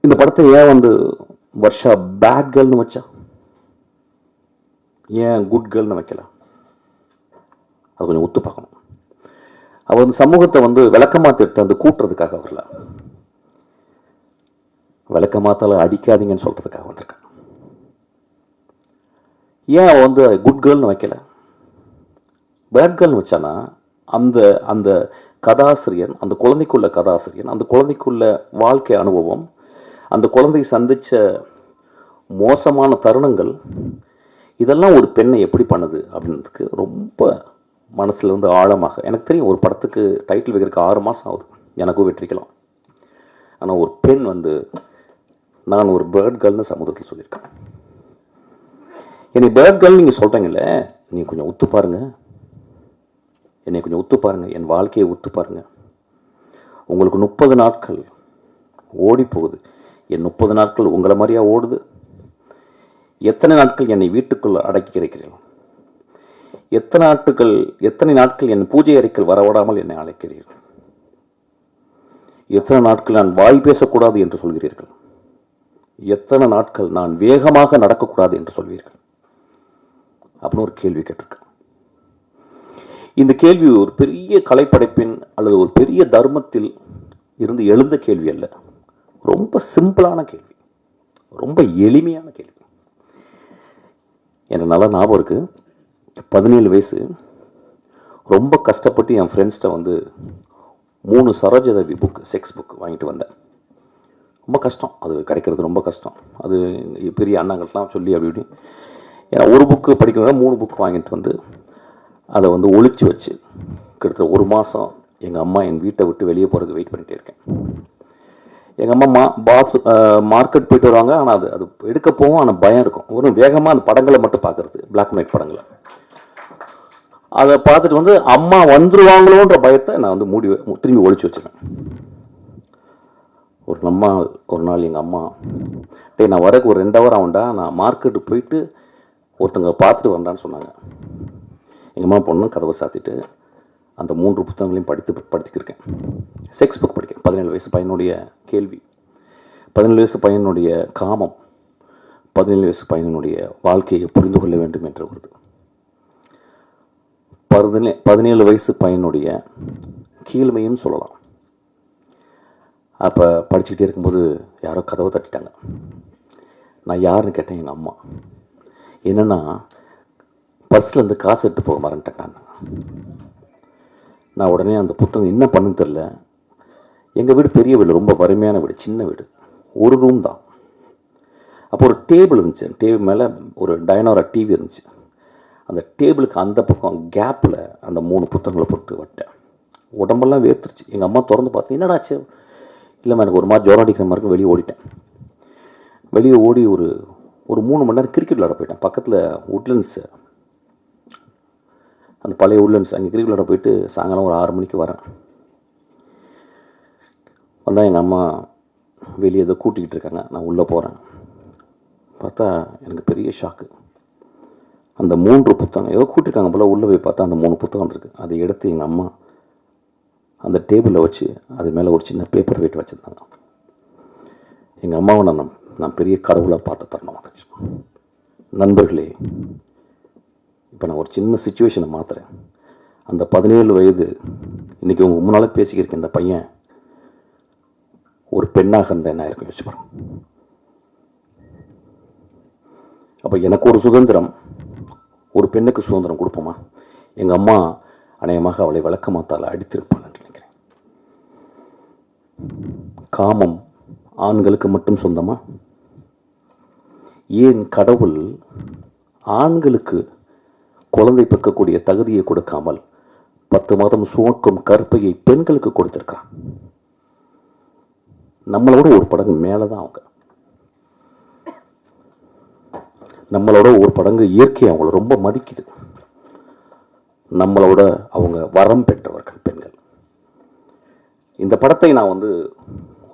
இந்த படத்தை ஏன் வந்து வர்ஷா பேட் கேர்ள்னு வச்சா, ஏன் குட் கேர்ள்னு வைக்கல? அது கொஞ்சம் ஒத்து பார்க்கணும். அவள் வந்து சமூகத்தை வந்து விளக்கமாத்த எடுத்து வந்து கூட்டுறதுக்காக வரல, விளக்கமாத்தால அடிக்காதீங்கன்னு சொல்றதுக்காக வந்திருக்கான். ஏன் அவள் வந்து குட் கேர்ள்னு வைக்கல, பேட் கேர்ள்னு வச்சானா அந்த அந்த கதாசிரியன், அந்த குழந்தைக்குள்ள கதாசிரியன், அந்த குழந்தைக்குள்ள வாழ்க்கை அனுபவம், அந்த குழந்தை சந்திச்ச மோசமான தருணங்கள், இதெல்லாம் ஒரு பெண்ணை எப்படி பண்ணுது அப்படின்றதுக்கு ரொம்ப மனசுல வந்து ஆழமாக எனக்கு தெரியும். ஒரு படத்துக்கு டைட்டில் வைக்கிறதுக்கு 6 மாதம் ஆகுது, எனக்கும் வெற்றிக்கலாம். ஆனால் ஒரு பெண் வந்து நான் ஒரு பேர்ட் கேர்ள்னு சமூகத்தில் சொல்லியிருக்கேன். என்னை பேர்ட் கேர்ள் நீங்கள் சொல்கிறீங்களே, நீங்கள் கொஞ்சம் ஒத்து பாருங்க, என்னை கொஞ்சம் ஒத்து பாருங்க, என் வாழ்க்கையை ஒத்து பாருங்க. உங்களுக்கு 30 நாட்கள் ஓடி போகுது, என் 30 நாட்கள் உங்களை மாதிரியா ஓடுது? எத்தனை நாட்கள் என்னை வீட்டுக்குள் அடக்கி கிடைக்கிறீர்கள்? எத்தனை நாட்கள் என் பூஜை அறைக்குள் வரவிடாமல் என்னை அழைக்கிறீர்கள்? எத்தனை நாட்கள் நான் வாய் பேசக்கூடாது என்று சொல்கிறீர்கள்? எத்தனை நாட்கள் நான் வேகமாக நடக்கக்கூடாது என்று சொல்வீர்கள்? அப்படின்னு ஒரு கேள்வி கேட்டிருக்கேன். இந்த கேள்வி ஒரு பெரிய கலைப்படைப்பின் அல்லது ஒரு பெரிய தர்மத்தில் இருந்து எழுந்த கேள்வி அல்ல. ரொம்ப சிம்பிளான கேள்வி, ரொம்ப எளிமையான கேள்வி. எனக்கு நல்லா ஞாபகம் இருக்கு, 17 வயசு, ரொம்ப கஷ்டப்பட்டு என் ஃப்ரெண்ட்ஸ்கிட்ட வந்து 3 சரோஜதேவி புக், செக்ஸ் புக் வாங்கிட்டு வந்தேன். ரொம்ப கஷ்டம், அது கிடைக்கிறது ரொம்ப கஷ்டம். அது பெரிய அண்ணாங்கள்லாம் சொல்லி அப்படி இப்படி, ஏன்னா ஒரு புக்கு படிக்கணும்னா 3 புக் வாங்கிட்டு வந்து அதை வந்து ஒழிச்சு வச்சு கிட்டத்தட்ட 1 மாதம் எங்கள் அம்மா என் வீட்டை விட்டு வெளியே போகிறதுக்கு வெயிட் பண்ணிகிட்டே இருக்கேன். எங்கள் அம்மா மார்க்கெட் போயிட்டு வருவாங்க, ஆனால் அது எடுக்க போவோம், ஆனால் பயம் இருக்கும். ஒரு வேகமாக அந்த படங்களை மட்டும் பார்க்குறது, பிளாக் அண்ட் ஒயிட் படங்களை, அதை பார்த்துட்டு வந்து அம்மா வந்துருவாங்களோன்ற பயத்தை நான் வந்து திரும்பி ஒழிச்சு வச்சுருவேன். ஒரு நாள் எங்கள் அம்மா, டே நான் வரக்கு ஒரு 2 ஹவர் ஆகும்டா, நான் மார்க்கெட்டு போயிட்டு ஒருத்தங்க பார்த்துட்டு வந்தான்னு சொன்னாங்க. எங்கள் அம்மா பொண்ணு கதவை சாத்திட்டு அந்த 3 புத்தகங்களையும் படித்துக்கிருக்கேன். செக்ஸ் புக் படிக்கிறேன். 17 வயசு பையனுடைய கேள்வி, 17 வயசு பையனுடைய காமம், 17 வயசு பையனுடைய வாழ்க்கையை புரிந்து கொள்ள வேண்டும் என்று வருது. 17 வயசு பையனுடைய கீழ்மைன்னு சொல்லலாம். அப்போ படிச்சுக்கிட்டே இருக்கும்போது யாரோ கதவை தட்டிட்டாங்க. நான் யாருன்னு கேட்டேன். எங்கள் அம்மா. என்னென்னா, பர்ஸ்லேருந்து காசு எடுத்து போக மறந்துட்டேன். நான் உடனே அந்த புத்தகம் என்ன பண்ணுன்னு தெரில. எங்கள் வீடு பெரிய வீடு, ரொம்ப வறுமையான வீடு, சின்ன வீடு, ஒரு ரூம் தான். அப்போ ஒரு டேபிள் இருந்துச்சு, டேபிள் மேலே ஒரு டைனோரா டிவி இருந்துச்சு. அந்த டேபிளுக்கு அந்த பக்கம் கேப்பில் அந்த 3 புத்தகங்களை போட்டு விட்டேன். உடம்பெல்லாம் வேர்த்துருச்சு. எங்கள் அம்மா திறந்து பார்த்து, என்னடாச்சு? இல்லைம்மா எனக்கு ஒரு மாதிரி ஜுரம் அடிக்கிற மாதிரி இருக்கும். வெளியே ஓடிட்டேன். வெளியே ஓடி ஒரு 3 மணி நேரம் கிரிக்கெட் விளையாட போயிட்டேன். பக்கத்தில் உட்லண்ட்ஸு, அந்த பழைய உட்லண்ட்ஸ், அங்கே கிரிக்கெட் விளையாட போயிட்டு சாயங்காலம் ஒரு 6 மணிக்கு வரேன். வந்தால் எங்கள் அம்மா வெளியே ஏதோ கூட்டிக்கிட்டு இருக்காங்க. நான் உள்ளே போகிறேன். பார்த்தா எனக்கு பெரிய ஷாக்கு. அந்த 3 புத்தகம் ஏதோ கூட்டிருக்காங்க போல். உள்ளே போய் பார்த்தா அந்த 3 புத்தகம் இருக்குது. அதை எடுத்து எங்கள் அம்மா அந்த டேபிளில் வச்சு அது மேலே ஒரு சின்ன பேப்பர் வெயிட் வச்சுருந்தாங்க. எங்கள் அம்மாவை நான் பெரிய கடவுளாக பார்த்து தரணும். நண்பர்களே, இப்போ நான் ஒரு சின்ன சுச்சுவேஷனை மாற்றுறேன். அந்த 17 வயது இன்றைக்கி உங்கள் முன்னால் பேசிக்கிருக்கேன். இந்த பையன் ஒரு பெண்ணாக இருந்தால் என்ன இருக்கும் யோசிச்சு பாருங்க. அப்போ எனக்கு ஒரு சுதந்திரம், ஒரு பெண்ணுக்கு சுதந்திரம் கொடுப்போமா? எங்கள் அம்மா அநேகமாக அவளை விளக்கமாத்தால் அடித்திருப்பாள் என்று நினைக்கிறேன். காமம் ஆண்களுக்கு மட்டும் சொந்தமா? ஏன் கடவுள் ஆண்களுக்கு குழந்தை பெற்கக்கூடிய தகுதியை கொடுக்காமல் 10 மாதம் சுமக்கும் கற்பையை பெண்களுக்கு கொடுத்திருக்கான்? நம்மளோட ஒரு படங்கு மேலே தான் அவங்க. நம்மளோட ஒரு படங்கு இயற்கை அவங்கள ரொம்ப மதிக்குது. நம்மளோட அவங்க வரம் பெற்றவர்கள் பெண்கள். இந்த படத்தை நான் வந்து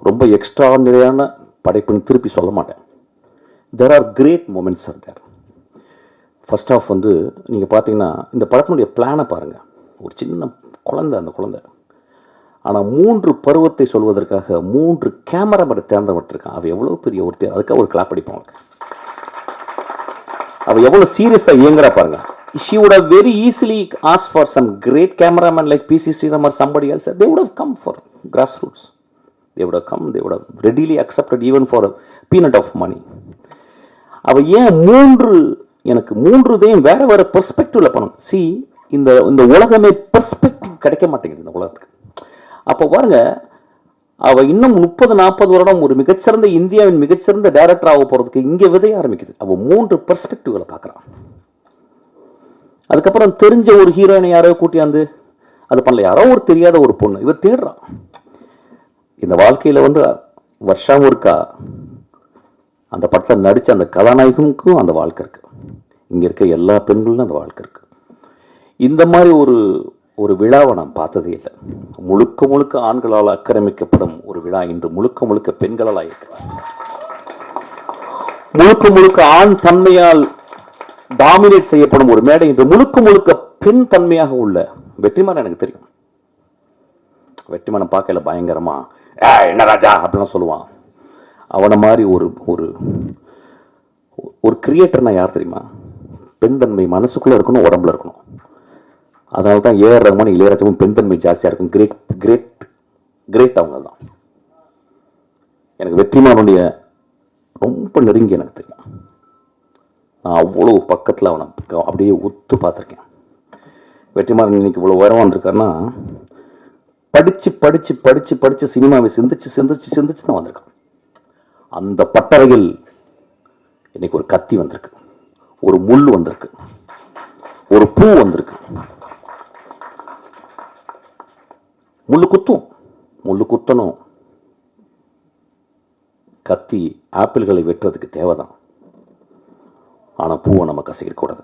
ரொம்ப எக்ஸ்ட்ராடினரியான படைப்புன்னு திருப்பி சொல்ல மாட்டேன். There are great moments are there. First half வந்து நீங்கள் பார்த்தீங்கன்னா இந்த படத்தினுடைய பிளானை பாருங்கள். ஒரு சின்ன குழந்தை, அந்த குழந்தை ஆனால் 3 பருவத்தை சொல்வதற்காக 3 கேமராமேன் தேர்ந்தெடுத்திருக்கான். அவ எவ்வளோ பெரிய ஒரு அதுக்காக ஒரு கிளாப் அடிப்பான். அவ எவ்வளோ சீரியஸாக இயங்குறா பாருங்க. She would have very easily asked for some great cameraman like P.C. Sriram or somebody else. They would have come for grassroots. They would have come. They would have readily accepted even for a peanut of money. அவ ஏன் 3 எனக்கு 3 வேற வேற பெர்ஸ்பெக்டிவ்ல பண்ணணும். C இந்த உலகமே perspective கிடைக்க மாட்டேங்குது இந்த உலகத்துக்கு. அப்போ பாருங்க, அவ இன்னும் 30-40 வருடம் ஒரு மிகச்சிறந்த இந்தியாவின் மிகச்சிறந்த டைரக்டர் ஆக போறதுக்கு இங்க விதைய ஆரம்பிக்குது. அவ 3 பெர்ஸ்பெக்டிவ்ல பாக்குறான். அதுக்கப்புறம் தெரிஞ்ச ஒரு ஹீரோயினை யாரோ கூட்டியாந்து அது பண்ணல, யாரோ ஒரு தெரியாத ஒரு பொண்ணு இவர் தேடுறான். இந்த வாழ்க்கையில வருஷம் ஒருக்கா அந்த படத்தில் நடிச்ச அந்த கதாநாயகனுக்கும் அந்த வாழ்க்கை இருக்கு. இங்க இருக்க எல்லா பெண்களும் அந்த வாழ்க்கை இருக்கு. இந்த மாதிரி ஒரு விழாவை நான் பார்த்ததே இல்லை. முழுக்க முழுக்க ஆண்களால் ஆக்கிரமிக்கப்படும் ஒரு விழா இன்று முழுக்க முழுக்க பெண்களால் இருக்கு. முழுக்க முழுக்க ஆண் தன்மையால் டாமினேட் செய்யப்படும் ஒரு மேடை இன்று முழுக்க முழுக்க பெண் தன்மையாக உள்ள வெற்றிமாறன். எனக்கு தெரியும், வெற்றிமாறன் பார்க்கல பயங்கரமா என்ன ராஜா அப்படிலாம் சொல்லுவான். அவனை மாதிரி ஒரு கிரியேட்டர்னா யார் தெரியுமா? பெண் தன்மை மனசுக்குள்ள இருக்கணும், உடம்புல இருக்கணும். அதனால தான் ஏஆர் ரஹ்மான், இளையராஜாவும் பெண் தன்மை ஜாஸ்தியா இருக்கும். கிரேட் கிரேட் கிரேட் அவங்க தான். எனக்கு வெற்றிமாறனுடைய ரொம்ப நெருங்கி எனக்கு தெரியும். நான் அவ்வளோ பக்கத்தில் அவனை அப்படியே ஒத்து பார்த்துருக்கேன். வெற்றிமாறன் இன்னைக்கு இவ்வளோ உயரம் வந்திருக்காருன்னா படிச்சு படிச்சு படிச்சு படிச்சு சினிமாவை சிந்திச்சு சிந்திச்சு சிந்திச்சு தான் வந்திருக்கான். அந்த பட்டறையில் இன்னைக்கு ஒரு கத்தி வந்திருக்கு, ஒரு முள் வந்திருக்கு, ஒரு பூ வந்திருக்கு. முள்ளு குத்தணும். கத்தி ஆப்பிள்களை வெட்டுறதுக்கு தேவைதான். ஆனா பூவை நம்ம கசக்கிக்க கூடாது.